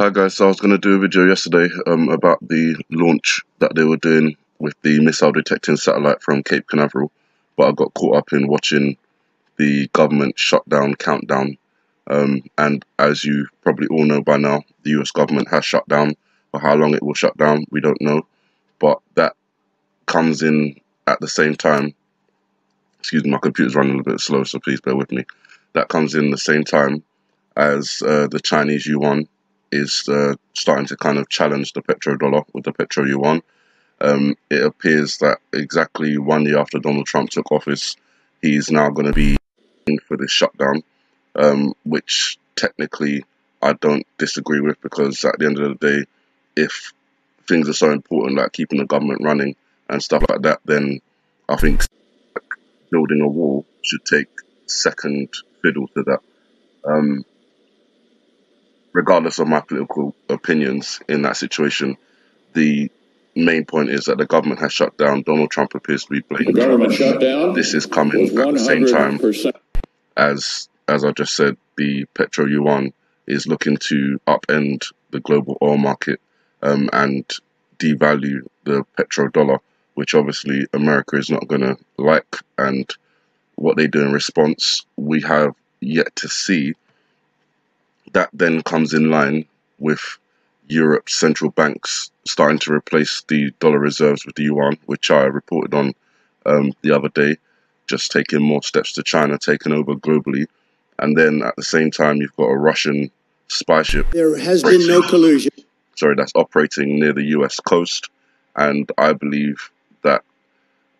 Hi guys, so I was going to do a video yesterday about the launch that they were doing with the missile detecting satellite from Cape Canaveral, but I got caught up in watching the government shutdown countdown, and as you probably all know by now, the US government has shut down. For how long it will shut down, we don't know, but that comes in at the same time. Excuse me, my computer's running a bit slow, so please bear with me. That comes in the same time as the Chinese yuan is starting to kind of challenge the petrodollar with the petro-yuan. It appears that exactly 1 year after Donald Trump took office, he's now going to be in for this shutdown, which technically I don't disagree with, because at the end of the day, if things are so important like keeping the government running and stuff like that, then I think building a wall should take second fiddle to that. Regardless of my political opinions in that situation, the main point is that the government has shut down. Donald Trump appears to be blaming. The government shutdown. This is coming at the same time as I just said, the petro-yuan is looking to upend the global oil market and devalue the petrodollar, which obviously America is not going to like. And what they do in response, we have yet to see. That then comes in line with Europe's central banks starting to replace the dollar reserves with the yuan, which I reported on the other day, just taking more steps to China, taking over globally. And then at the same time, you've got a Russian spy ship. There has been no collusion. Sorry, that's operating near the US coast. And I believe that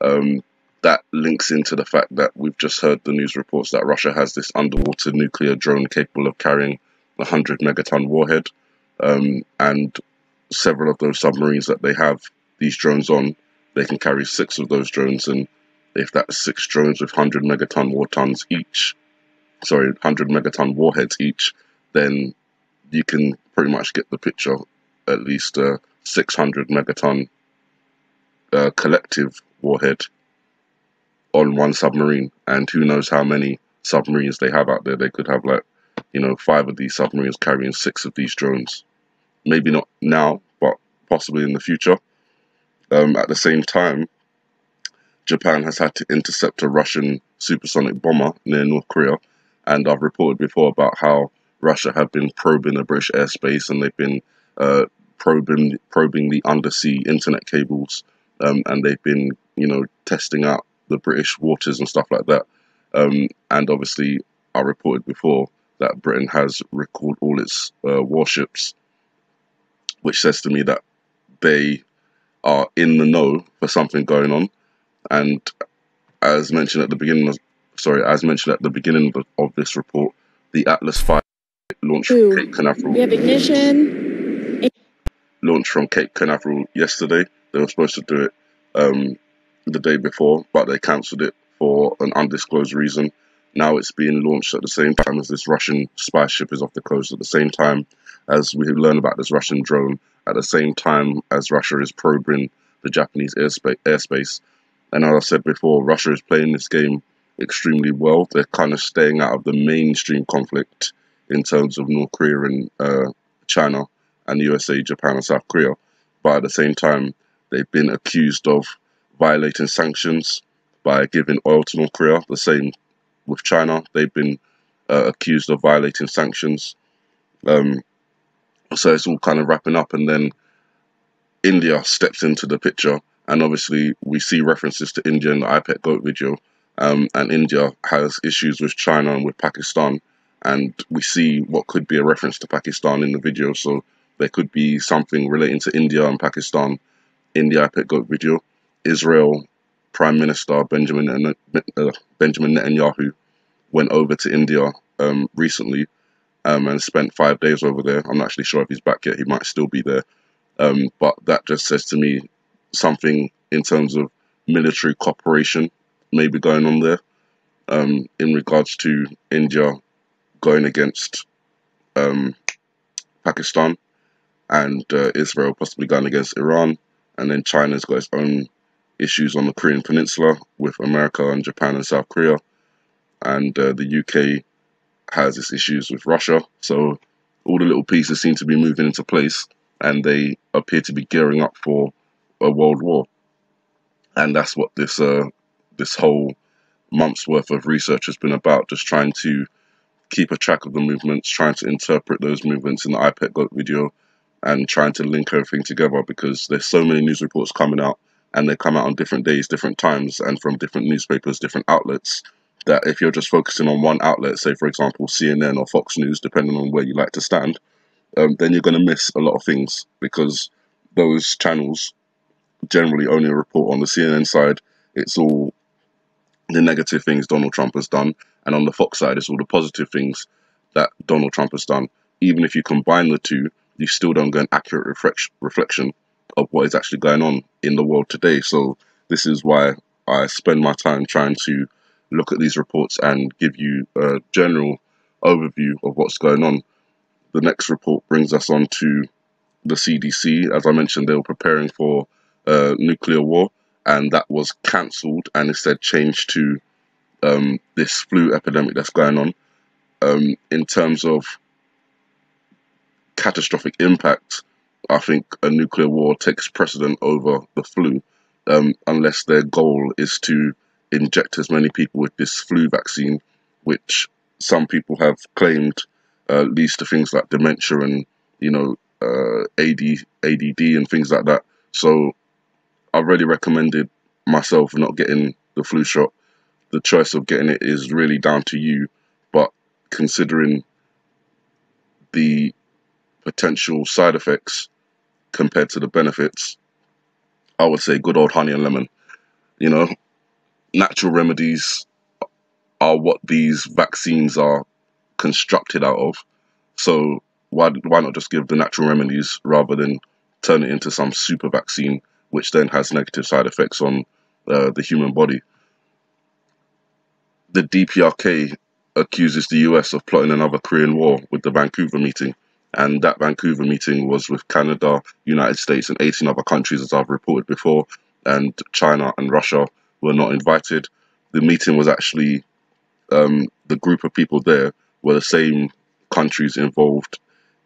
that links into the fact that we've just heard the news reports that Russia has this underwater nuclear drone capable of carrying 100 megaton warhead, and several of those submarines that they have these drones on, they can carry 6 of those drones, and if that's 6 drones with 100 megaton warheads each, then you can pretty much get the picture. At least 600 megaton collective warhead on one submarine, and who knows how many submarines they have out there. They could have 5 of these submarines carrying 6 of these drones. Maybe not now, but possibly in the future. At the same time, Japan has had to intercept a Russian supersonic bomber near North Korea, and I've reported before about how Russia have been probing the British airspace, and they've been probing the undersea internet cables, and they've been testing out the British waters and stuff like that. And obviously, I reported before that Britain has recalled all its warships, which says to me that they are in the know for something going on. And as mentioned at the beginning of this report, the Atlas 5 launched from Cape Canaveral. We have ignition. Launched from Cape Canaveral yesterday. They were supposed to do it the day before, but they cancelled it for an undisclosed reason. Now it's being launched at the same time as this Russian spy ship is off the coast, at the same time as we learn about this Russian drone, at the same time as Russia is probing the Japanese airspace. And as I said before, Russia is playing this game extremely well. They're kind of staying out of the mainstream conflict in terms of North Korea and China and the USA, Japan and South Korea. But at the same time, they've been accused of violating sanctions by giving oil to North Korea. The same with China. They've been accused of violating sanctions. So it's all kind of wrapping up, and then India steps into the picture, and obviously we see references to India in the iPet Goat video, and India has issues with China and with Pakistan, and we see what could be a reference to Pakistan in the video, so there could be something relating to India and Pakistan in the iPet Goat video. Israel Prime Minister Benjamin Netanyahu went over to India recently and spent 5 days over there. I'm not actually sure if he's back yet. He might still be there. But that just says to me something in terms of military cooperation maybe going on there in regards to India going against Pakistan, and Israel possibly going against Iran, and then China's got its own issues on the Korean Peninsula with America and Japan and South Korea, and the UK has its issues with Russia. So all the little pieces seem to be moving into place, and they appear to be gearing up for a world war. And that's what this whole month's worth of research has been about, just trying to keep a track of the movements, trying to interpret those movements in the iPet Goat video, and trying to link everything together, because there's so many news reports coming out, and they come out on different days, different times, and from different newspapers, different outlets, that if you're just focusing on one outlet, say for example CNN or Fox News, depending on where you like to stand, then you're going to miss a lot of things, because those channels generally only report on the CNN side. It's all the negative things Donald Trump has done, and on the Fox side, it's all the positive things that Donald Trump has done. Even if you combine the two, you still don't get an accurate reflection of what is actually going on in the world today. So this is why I spend my time trying to look at these reports and give you a general overview of what's going on. The next report brings us on to the CDC. As I mentioned, they were preparing for nuclear war, and that was cancelled and instead changed to this flu epidemic that's going on. In terms of catastrophic impact, I think a nuclear war takes precedent over the flu, unless their goal is to inject as many people with this flu vaccine, which some people have claimed leads to things like dementia and, ADD and things like that. So I've already recommended myself not getting the flu shot. The choice of getting it is really down to you, but considering the potential side effects compared to the benefits, I would say good old honey and lemon. Natural remedies are what these vaccines are constructed out of. So why not just give the natural remedies rather than turn it into some super vaccine, which then has negative side effects on the human body? The DPRK accuses the US of plotting another Korean war with the Vancouver meeting. And that Vancouver meeting was with Canada, United States, and 18 other countries, as I've reported before. And China and Russia were not invited. The meeting was actually, the group of people there were the same countries involved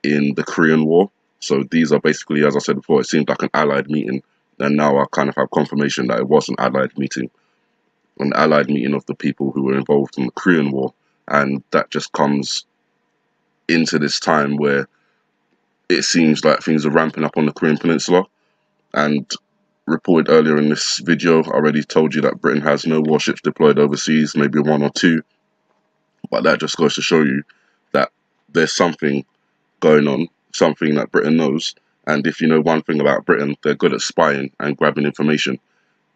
in the Korean War. So these are basically, as I said before, it seemed like an allied meeting. And now I kind of have confirmation that it was an allied meeting of the people who were involved in the Korean War. And that just comes into this time where it seems like things are ramping up on the Korean Peninsula. And reported earlier in this video, I already told you that Britain has no warships deployed overseas, maybe one or two. But that just goes to show you that there's something going on, something that Britain knows. And if you know one thing about Britain, they're good at spying and grabbing information.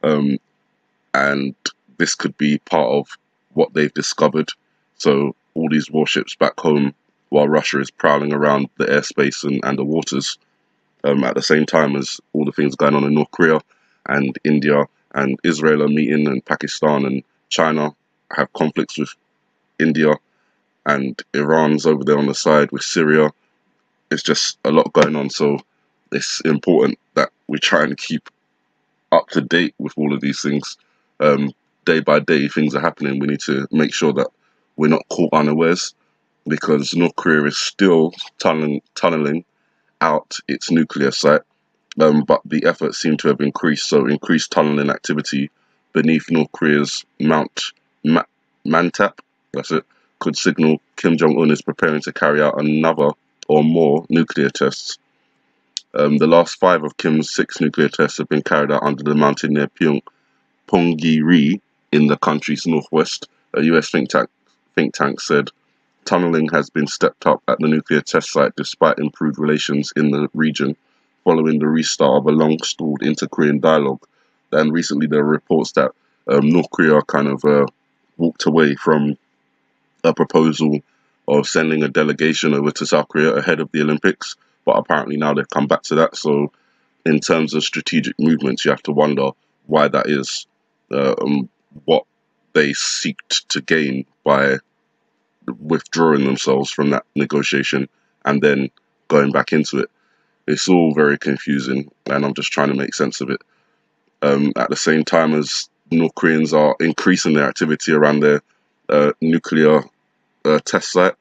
And this could be part of what they've discovered. So all these warships back home, while Russia is prowling around the airspace and the waters, at the same time as all the things going on in North Korea and India and Israel are meeting, and Pakistan and China have conflicts with India, and Iran's over there on the side with Syria. It's just a lot going on. So it's important that we try and keep up to date with all of these things. Day by day, things are happening. We need to make sure that we're not caught unawares, because North Korea is still tunneling out its nuclear site, but the efforts seem to have increased. So increased tunneling activity beneath North Korea's Mount Mantap, that's it, could signal Kim Jong-un is preparing to carry out another or more nuclear tests. The last 5 of Kim's 6 nuclear tests have been carried out under the mountain near Pyongyang in the country's northwest. A US think tank said tunneling has been stepped up at the nuclear test site despite improved relations in the region following the restart of a long-stalled inter-Korean dialogue. And recently there were reports that North Korea kind of walked away from a proposal of sending a delegation over to South Korea ahead of the Olympics, but apparently now they've come back to that. So in terms of strategic movements, you have to wonder why that is, what they seeked to gain by withdrawing themselves from that negotiation and then going back into it. It's all very confusing, and I'm just trying to make sense of it. At the same time as North Koreans are increasing their activity around their nuclear test site,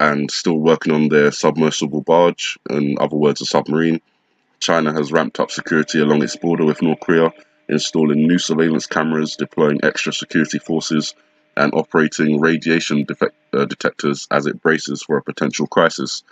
and still working on their submersible barge, in other words, a submarine. China has ramped up security along its border with North Korea, installing new surveillance cameras, deploying extra security forces, and operating radiation detectors as it braces for a potential crisis.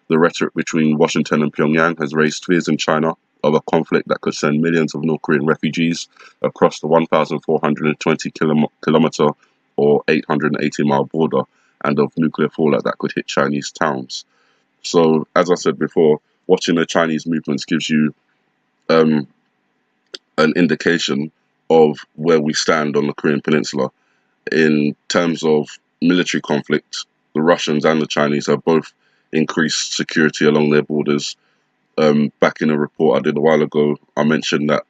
The rhetoric between Washington and Pyongyang has raised fears in China of a conflict that could send millions of North Korean refugees across the 1,420-kilometer or 880-mile border, and of nuclear fallout that could hit Chinese towns. So, as I said before, watching the Chinese movements gives you an indication of where we stand on the Korean Peninsula. In terms of military conflict, the Russians and the Chinese have both increased security along their borders. Back in a report I did a while ago, I mentioned that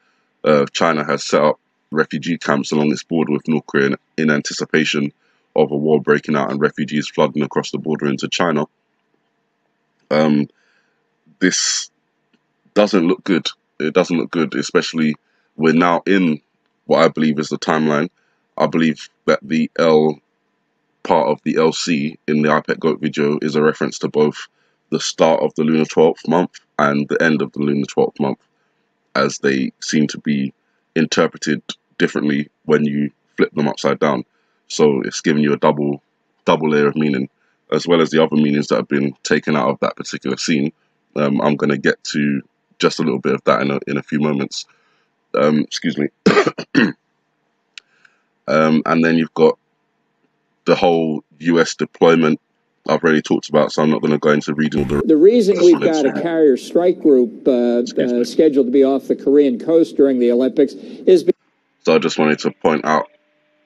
China has set up refugee camps along its border with North Korea in anticipation of a war breaking out and refugees flooding across the border into China. This doesn't look good. It doesn't look good, especially we're now in what I believe is the timeline. I believe that the L part of the LC in the iPad Goat video is a reference to both the start of the lunar 12th month and the end of the lunar 12th month, as they seem to be interpreted differently when you flip them upside down. So it's giving you a double layer of meaning, as well as the other meanings that have been taken out of that particular scene. I'm going to get to just a little bit of that in a few moments. Excuse me. And then you've got the whole US deployment I've already talked about, so I'm not going to go into reading all The reason we've got a carrier strike group scheduled to be off the Korean coast during the Olympics is... So I just wanted to point out,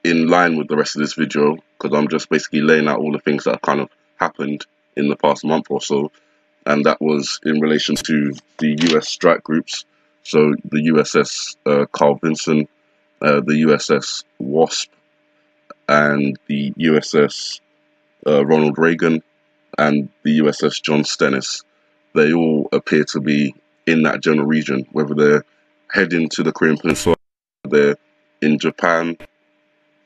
in line with the rest of this video, because I'm just basically laying out all the things that have kind of happened in the past month or so, and that was in relation to the US strike groups. So the USS Carl Vinson, the USS Wasp, and the USS Ronald Reagan, and the USS John Stennis. They all appear to be in that general region, whether they're heading to the Korean Peninsula, they're in Japan,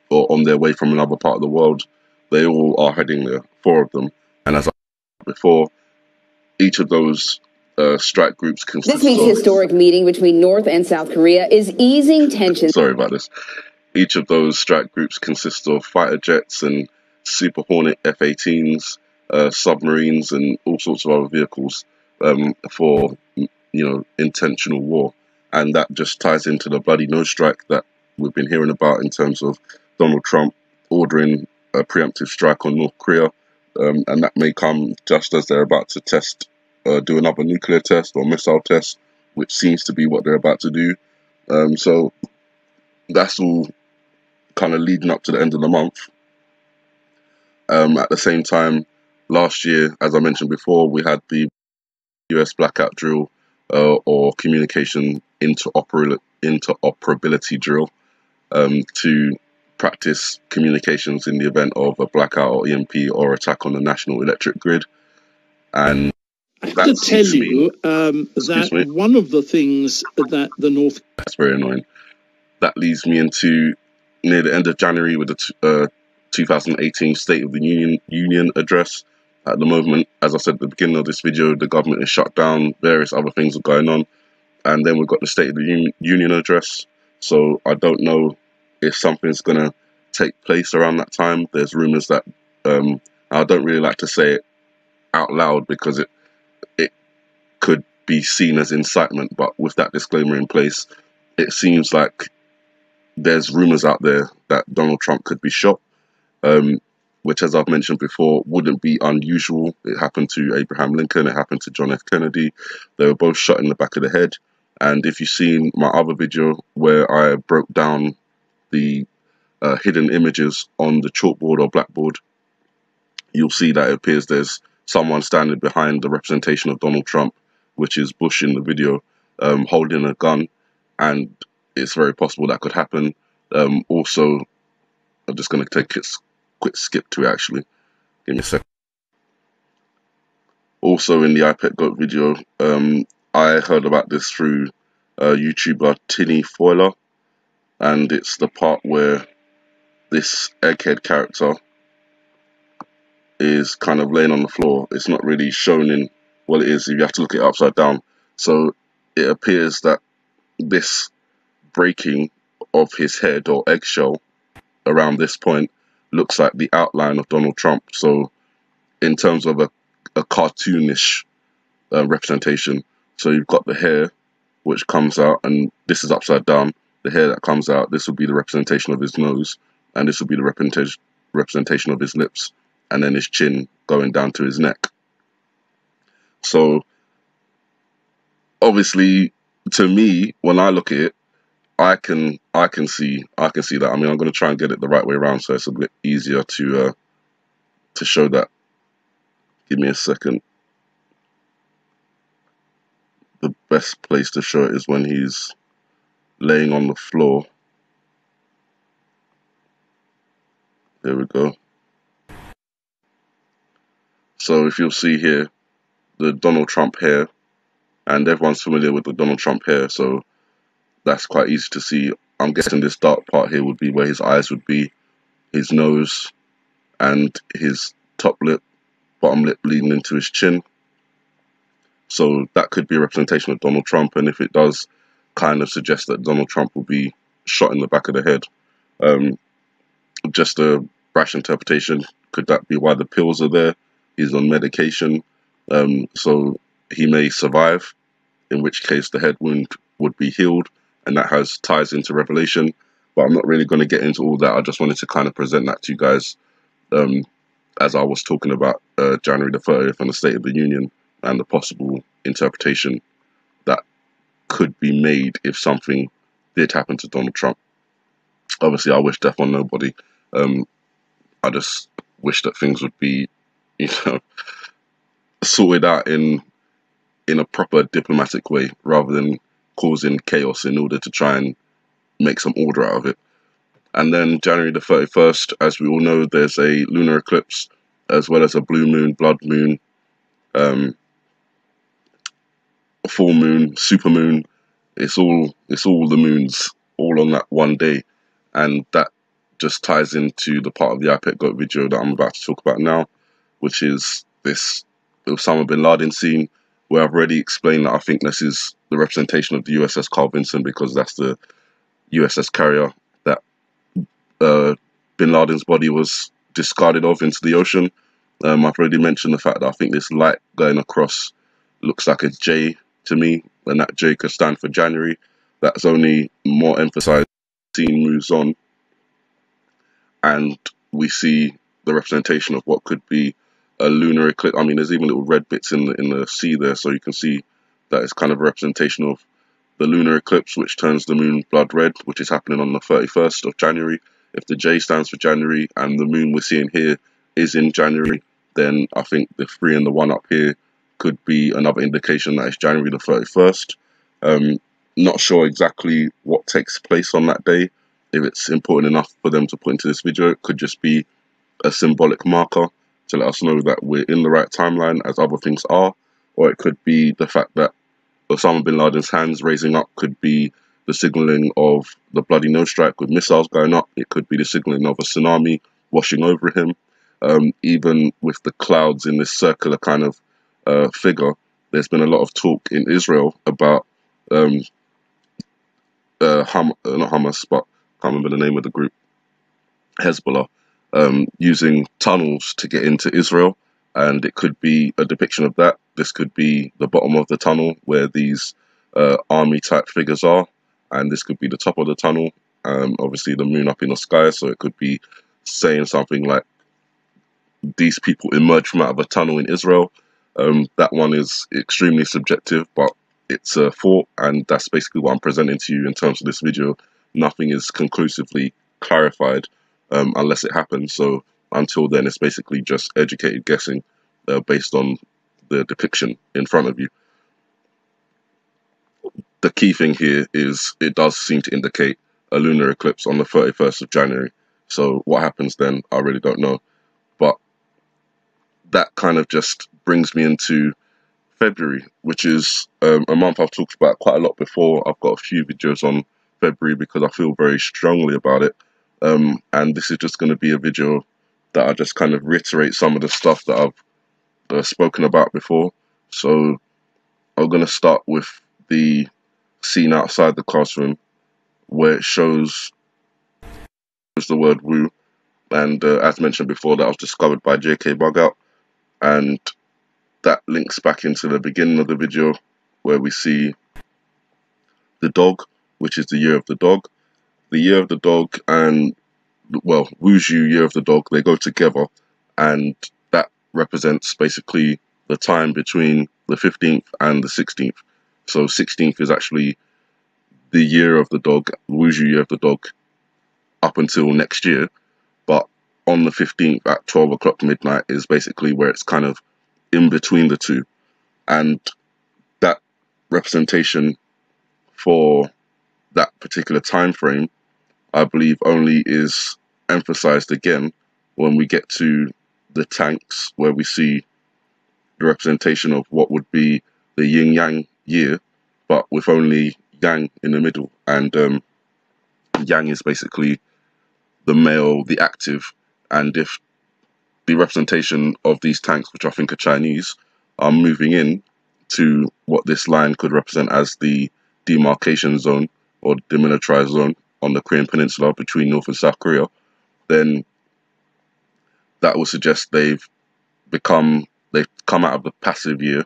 or on their way from another part of the world. They all are heading there, 4 of them. And as I said before, each of those strike groups consists This week's historic meeting between North and South Korea is easing tensions. Sorry about this. Each of those strike groups consists of fighter jets and Super Hornet F-18s, submarines, and all sorts of other vehicles for, intentional war. And that just ties into the bloody nose strike that we've been hearing about in terms of Donald Trump ordering a preemptive strike on North Korea. And that may come just as they're about to do another nuclear test or missile test, which seems to be what they're about to do. So that's all kind of leading up to the end of the month. At the same time, last year, as I mentioned before, we had the US blackout drill or communication interoperability drill to practice communications in the event of a blackout or EMP or attack on the national electric grid. And I have to tell you that one of the things that the North... That's very annoying. That leads me into near the end of January with the 2018 State of the Union address. At the moment, as I said at the beginning of this video, the government is shut down, various other things are going on. And then we've got the State of the Union address. So I don't know if something's going to take place around that time. There's rumors that, I don't really like to say it out loud because it could be seen as incitement, but with that disclaimer in place, it seems like there's rumors out there that Donald Trump could be shot, which, as I've mentioned before, wouldn't be unusual. It happened to Abraham Lincoln, it happened to John F. Kennedy. They were both shot in the back of the head. And if you've seen my other video where I broke down the hidden images on the chalkboard or blackboard, you'll see that it appears there's someone standing behind the representation of Donald Trump, which is Bush in the video, holding a gun, and it's very possible that could happen. Also, I'm just going to take a quick skip to it, actually. Give me a second. Also, in the iPad Goat video, I heard about this through YouTuber Tinny Foiler, and it's the part where this egghead character is kind of laying on the floor. It's not really shown in, well, it is, you have to look at it upside down. So it appears that this breaking of his head or eggshell around this point looks like the outline of Donald Trump. So in terms of a cartoonish representation, so you've got the hair which comes out, and this is upside down. The hair that comes out, this will be the representation of his nose, and this will be the representation of his lips, and then his chin going down to his neck. So obviously, to me, when I look at it, I can see that. I mean, I'm going to try and get it the right way around so it's a bit easier to show that. Give me a second. The best place to show it is when he's laying on the floor. There we go. So if you'll see here, the Donald Trump hair, and everyone's familiar with the Donald Trump hair, so that's quite easy to see. I'm guessing this dark part here would be where his eyes would be, his nose, and his top lip, bottom lip leading into his chin. So that could be a representation of Donald Trump, and if it does kind of suggest that Donald Trump will be shot in the back of the head. Just a brash interpretation. Could that be why the pills are there? He's on medication, so he may survive, in which case the head wound would be healed, and that has ties into Revelation. But I'm not really going to get into all that. I just wanted to kind of present that to you guys as I was talking about January the 30th and the State of the Union and the possible interpretation that could be made if something did happen to Donald Trump. Obviously, I wish death on nobody. I just wish that things would be, sorted out in a proper diplomatic way rather than causing chaos in order to try and make some order out of it. And then January the 31st, as we all know, there's a lunar eclipse as well as a blue moon, blood moon, full moon, super moon. It's all the moons all on that one day, and that just ties into the part of the iPet Goat video that I'm about to talk about now, which is this Osama bin Laden scene, where I've already explained that I think this is the representation of the USS Carl Vinson, because that's the USS carrier that bin Laden's body was discarded of into the ocean. I've already mentioned the fact that I think this light going across looks like a J to me, and that J could stand for January. That's only more emphasized as the scene moves on, and we see the representation of what could be a lunar eclipse. I mean, there's even little red bits in the sea there, so you can see that it's kind of a representation of the lunar eclipse, which turns the moon blood red, which is happening on the 31st of January. If the J stands for January and the moon we're seeing here is in January, then I think the 3 and the 1 up here could be another indication that it's January the 31st. Not sure exactly what takes place on that day. If it's important enough for them to put into this video, it could just be a symbolic marker to let us know that we're in the right timeline as other things are, or it could be the fact that Osama bin Laden's hands raising up could be the signaling of the bloody nose strike with missiles going up. It could be the signaling of a tsunami washing over him. Even with the clouds in this circular kind of figure, there's been a lot of talk in Israel about not Hamas, but I can't remember the name of the group, Hezbollah, using tunnels to get into Israel, and it could be a depiction of that. This could be the bottom of the tunnel where these army-type figures are, and this could be the top of the tunnel. Obviously, the moon up in the sky, so it could be saying something like, these people emerged from out of a tunnel in Israel. That one is extremely subjective, but it's a thought, and that's basically what I'm presenting to you in terms of this video. Nothing is conclusively clarified unless it happens, so until then it's basically just educated guessing based on the depiction in front of you. The key thing here is it does seem to indicate a lunar eclipse on the 31st of January. So what happens then, I really don't know. But that kind of just brings me into February, which is a month I've talked about quite a lot before. I've got a few videos on February because I feel very strongly about it. And this is just going to be a video that I just kind of reiterate some of the stuff that I've spoken about before. So I'm going to start with the scene outside the classroom where it shows the word woo, and as mentioned before, that was discovered by JK Bugout, and that links back into the beginning of the video where we see the dog, which is the year of the dog. The year of the dog and, well, Wuzhu, year of the dog, they go together, and that represents basically the time between the 15th and the 16th. So 16th is actually the year of the dog, Wuzhu year of the dog, up until next year. But on the 15th at 12 o'clock midnight is basically where it's kind of in between the two. And that representation for that particular time frame, I believe, only is emphasized again when we get to the tanks, where we see the representation of what would be the yin-yang year, but with only yang in the middle. And yang is basically the male, the active. And if the representation of these tanks, which I think are Chinese, are moving in to what this line could represent as the demarcation zone or demilitarized zone on the Korean Peninsula between North and South Korea, then that would suggest they've come out of the passive year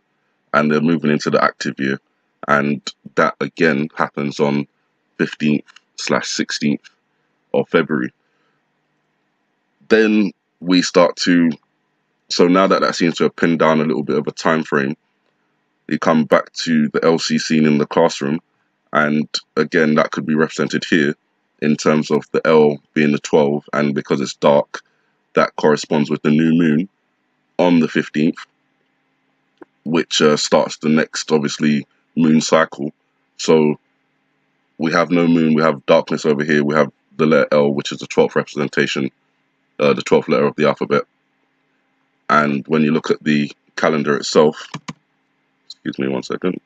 and they're moving into the active year. And that again happens on 15th/16th of February. Then we start to, so now that seems to have pinned down a little bit of a time frame, you come back to the LC scene in the classroom, and again that could be represented here in terms of the L being the 12, and because it's dark, that corresponds with the new moon on the 15th, which starts the next, obviously, moon cycle. So we have no moon, we have darkness over here, we have the letter L, which is the 12th representation, the 12th letter of the alphabet. And when you look at the calendar itself, excuse me 1 second,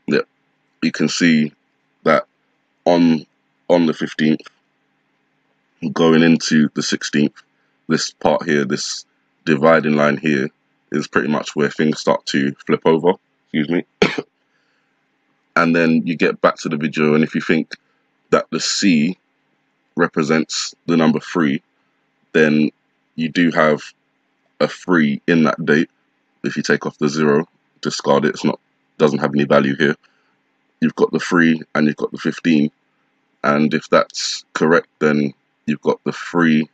yeah, you can see that on the 15th, going into the 16th, this part here, this dividing line here, is pretty much where things start to flip over, excuse me. And then you get back to the video, and if you think that the C represents the number 3, then you do have a 3 in that date. If you take off the 0, discard it, doesn't have any value here. You've got the 3 and you've got the 15, and if that's correct, then you've got the 3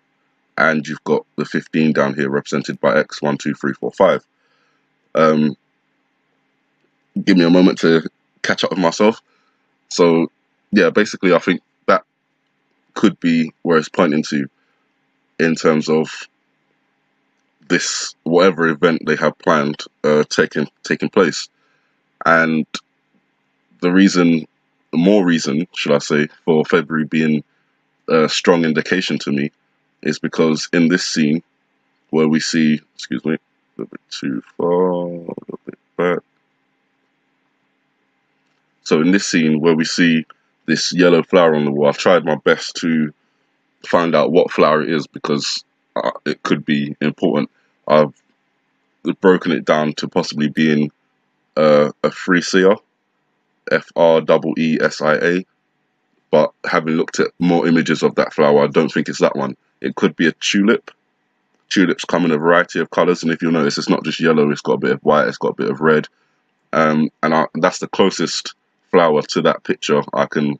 and you've got the 15 down here represented by X, 1, 2, 3, 4, 5. Give me a moment to catch up with myself. So yeah, basically I think that could be where it's pointing to in terms of this, whatever event they have planned taking place. And the more reason, should I say, for February being a strong indication to me is because in this scene where we see, excuse me, a little bit too far, a little bit back. So in this scene where we see this yellow flower on the wall, I've tried my best to find out what flower it is because it could be important. I've broken it down to possibly being a freesia, FREESIA, but having looked at more images of that flower, I don't think it's that one. It could be a tulip. Tulips come in a variety of colours, and if you'll notice, it's not just yellow, it's got a bit of white, it's got a bit of red, and that's the closest flower to that picture I can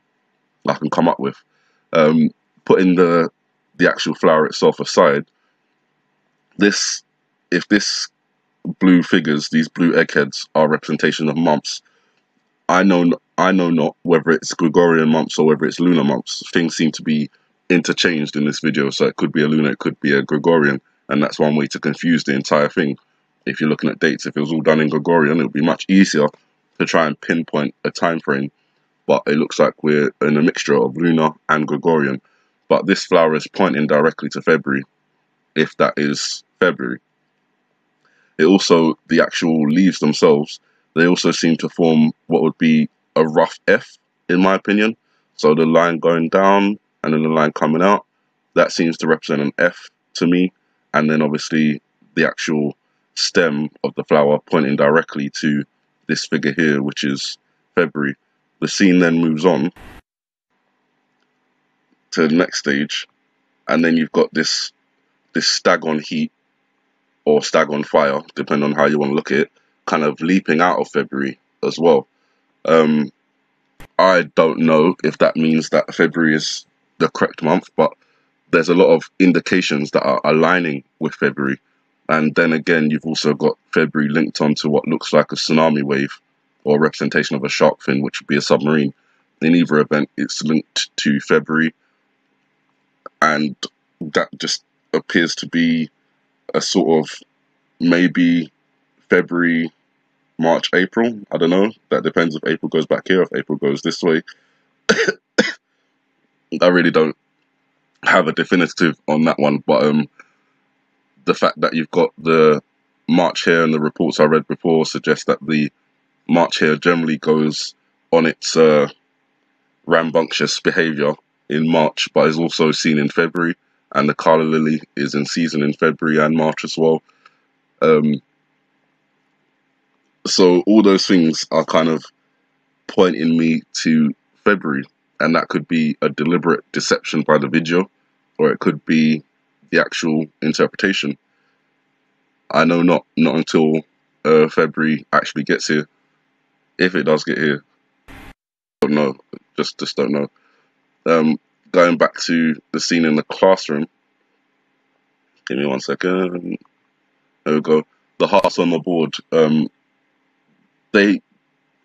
come up with. Putting the actual flower itself aside, if this blue figures, these blue eggheads, are representation of months, I know not whether it's Gregorian months or whether it's lunar months. Things seem to be interchanged in this video, so it could be a lunar, it could be a Gregorian, and that's one way to confuse the entire thing. If you're looking at dates, if it was all done in Gregorian, it would be much easier to try and pinpoint a time frame, but it looks like we're in a mixture of lunar and Gregorian. But this flower is pointing directly to February, if that is February. It also, the actual leaves themselves, they also seem to form what would be a rough F, in my opinion. So the line going down and then the line coming out, that seems to represent an F to me, and then obviously the actual stem of the flower pointing directly to this figure here, which is February. The scene then moves on to the next stage, and then you've got this stag on heat or stag on fire, depending on how you want to look at it, kind of leaping out of February as well. I don't know if that means that February is the correct month, but there's a lot of indications that are aligning with February. And then again, you've also got February linked onto what looks like a tsunami wave or a representation of a shark fin, which would be a submarine. In either event, it's linked to February, and that just appears to be a sort of maybe February, March, April. I don't know. That depends if April goes back here, if April goes this way. I really don't have a definitive on that one, but the fact that you've got the March here and the reports I read before suggest that the March here generally goes on its rambunctious behaviour in March, but is also seen in February, and the calla lily is in season in February and March as well. So all those things are kind of pointing me to February, and that could be a deliberate deception by the video, or it could be the actual interpretation. I know not until February actually gets here. If it does get here, I don't know. Just don't know. Going back to the scene in the classroom. Give me 1 second. There we go. The hearts on the board.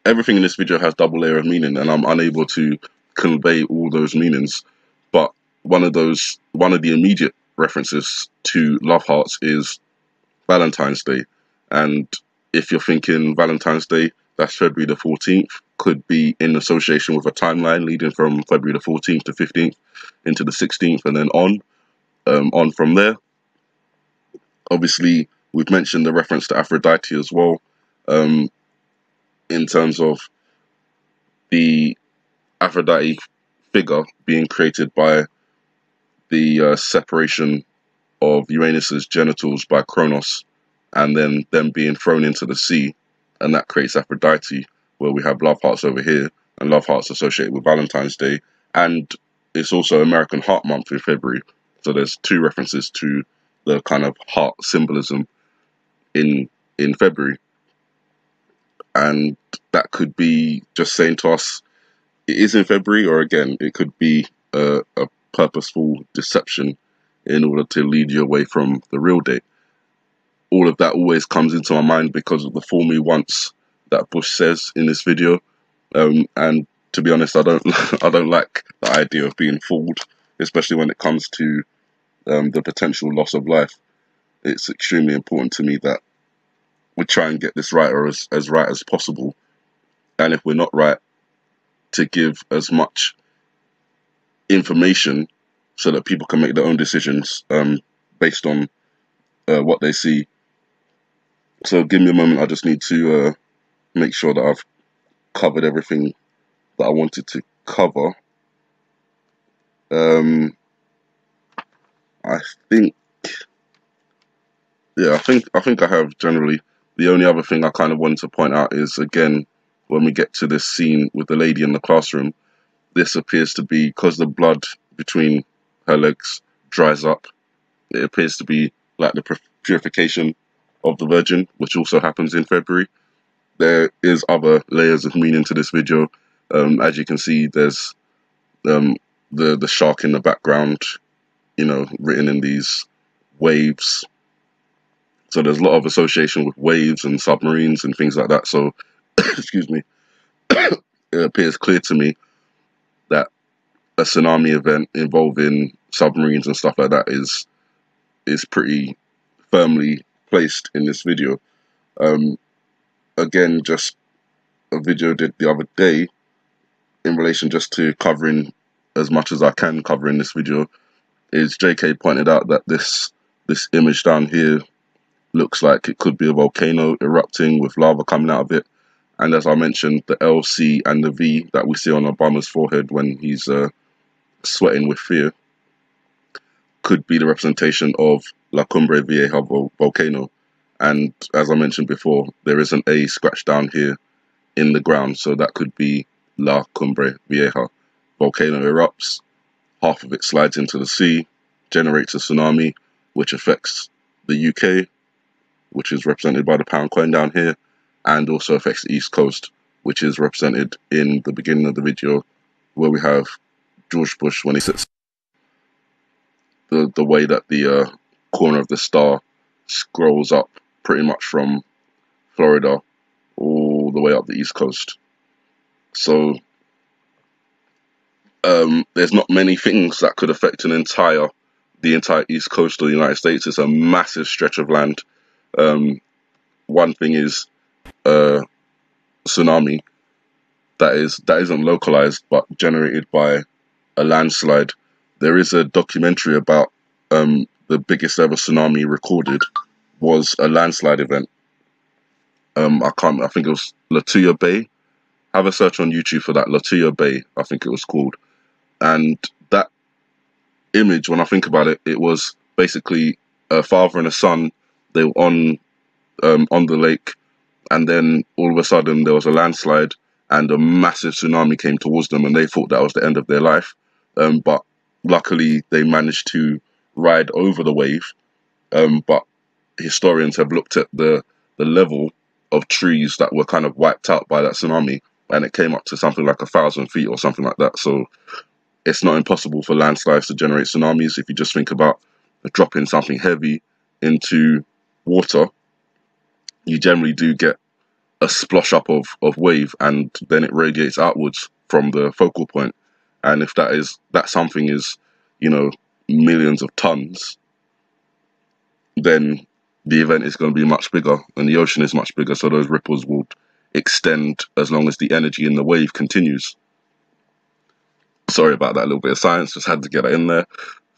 Everything in this video has double layer of meaning, and I'm unable to convey all those meanings. But one of the immediate references to love hearts is Valentine's Day. And if you're thinking Valentine's Day, that's February the 14th, could be in association with a timeline leading from February the 14th to 15th into the 16th, and then on from there. Obviously, we've mentioned the reference to Aphrodite as well, in terms of the Aphrodite figure being created by the separation of Uranus's genitals by Kronos, and then them being thrown into the sea, and that creates Aphrodite, where we have love hearts over here, and love hearts associated with Valentine's Day, and it's also American Heart Month in February, so there's two references to the kind of heart symbolism in February, and that could be just saying to us it is in February, or again, it could be a purposeful deception in order to lead you away from the real date. All of that always comes into my mind because of the "fool me once" that Bush says in this video, and to be honest, I don't like the idea of being fooled, especially when it comes to the potential loss of life. It's extremely important to me that we try and get this right, or as right as possible, and if we're not right, to give as much information so that people can make their own decisions based on what they see. So give me a moment, I just need to make sure that I've covered everything that I wanted to cover. I think I have generally. The only other thing I kind of wanted to point out is, again, when we get to this scene with the lady in the classroom, this appears to be, because the blood between her legs dries up, it appears to be like the purification of the Virgin, which also happens in February. There is other layers of meaning to this video. As you can see, there's the shark in the background, written in these waves. So there's a lot of association with waves and submarines and things like that. So, excuse me, it appears clear to me that a tsunami event involving submarines and stuff like that is pretty firmly placed in this video. Again, just a video did the other day in relation just to covering as much as I can cover in this video, is JK pointed out that this image down here looks like it could be a volcano erupting with lava coming out of it. And as I mentioned, the L, C, and the V that we see on Obama's forehead when he's sweating with fear. could be the representation of La Cumbre Vieja volcano. And as I mentioned before, there is an A scratched down here in the ground, so that could be La Cumbre Vieja. Volcano erupts, half of it slides into the sea, generates a tsunami, which affects the UK, which is represented by the pound coin down here, and also affects the East Coast, which is represented in the beginning of the video, where we have George Bush when he sits. The way that the corner of the star scrolls up pretty much from Florida all the way up the East Coast. So there's not many things that could affect the entire East Coast of the United States. It's a massive stretch of land. One thing is tsunami that isn't localized but generated by a landslide. There is a documentary about the biggest ever tsunami recorded was a landslide event. I think it was Latuya Bay. Have a search on YouTube for that. Latuya Bay, I think it was called. And that image, when I think about it, it was basically a father and a son. They were on the lake, and then all of a sudden there was a landslide and a massive tsunami came towards them, and they thought that was the end of their life. But luckily they managed to ride over the wave. But historians have looked at the level of trees that were kind of wiped out by that tsunami, and it came up to something like 1,000 feet or something like that. So it's not impossible for landslides to generate tsunamis. If you just think about dropping something heavy into water, you generally do get a splosh up of wave, and then it radiates outwards from the focal point. And if that something is, you know, millions of tons, then the event is going to be much bigger, and the ocean is much bigger, so those ripples will extend as long as the energy in the wave continues. Sorry about that little bit of science, just had to get it in there.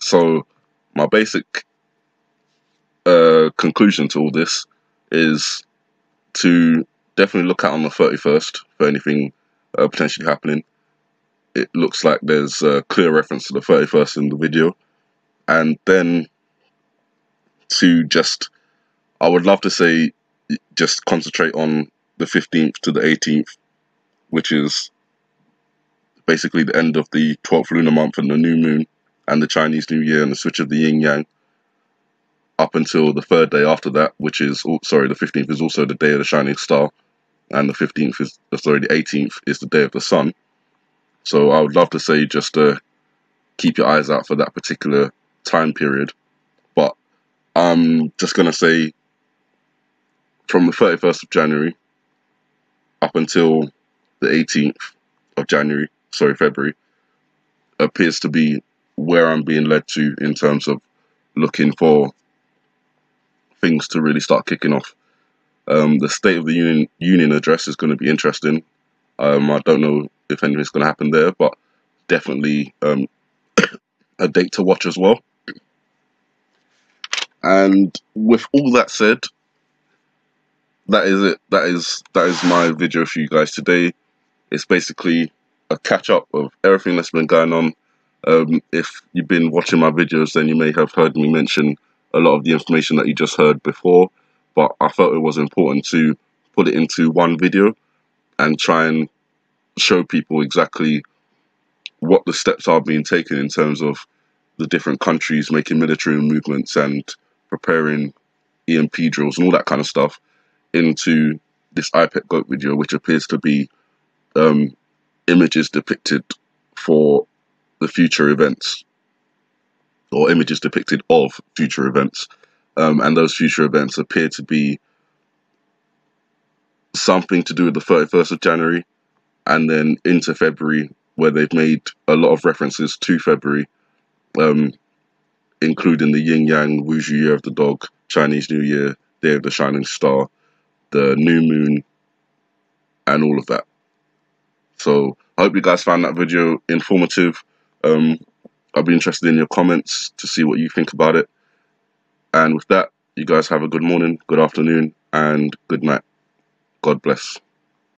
So my basic conclusion to all this is to definitely look out on the 31st for anything potentially happening. It looks like there's a clear reference to the 31st in the video. And then to I would love to say just concentrate on the 15th to the 18th, which is basically the end of the 12th lunar month and the new moon and the Chinese New Year and the switch of the yin yang, up until the third day after that, which is, the 15th is also the day of the shining star, and the 18th is the day of the sun. So I would love to say just keep your eyes out for that particular time period. But I'm just going to say from the 31st of January up until the 18th of February, appears to be where I'm being led to in terms of looking for things to really start kicking off. The State of the Union address is going to be interesting. I don't know if anything's going to happen there, but definitely a date to watch as well. And with all that said, that is it. That is my video for you guys today. It's basically a catch-up of everything that's been going on. If you've been watching my videos, then you may have heard me mention a lot of the information that you just heard before, but I felt it was important to put it into one video and try and show people exactly what the steps are being taken in terms of the different countries making military movements and preparing EMP drills and all that kind of stuff into this IPEC GOAT video, which appears to be images depicted for the future events, or images depicted of future events, and those future events appear to be something to do with the 31st of January and then into February, where they've made a lot of references to February, including the Yin Yang, Wuju Year of the Dog, Chinese New Year, Day of the Shining Star, the new moon, and all of that. So I hope you guys found that video informative. I'll be interested in your comments to see what you think about it. And with that, you guys have a good morning, good afternoon, and good night. God bless.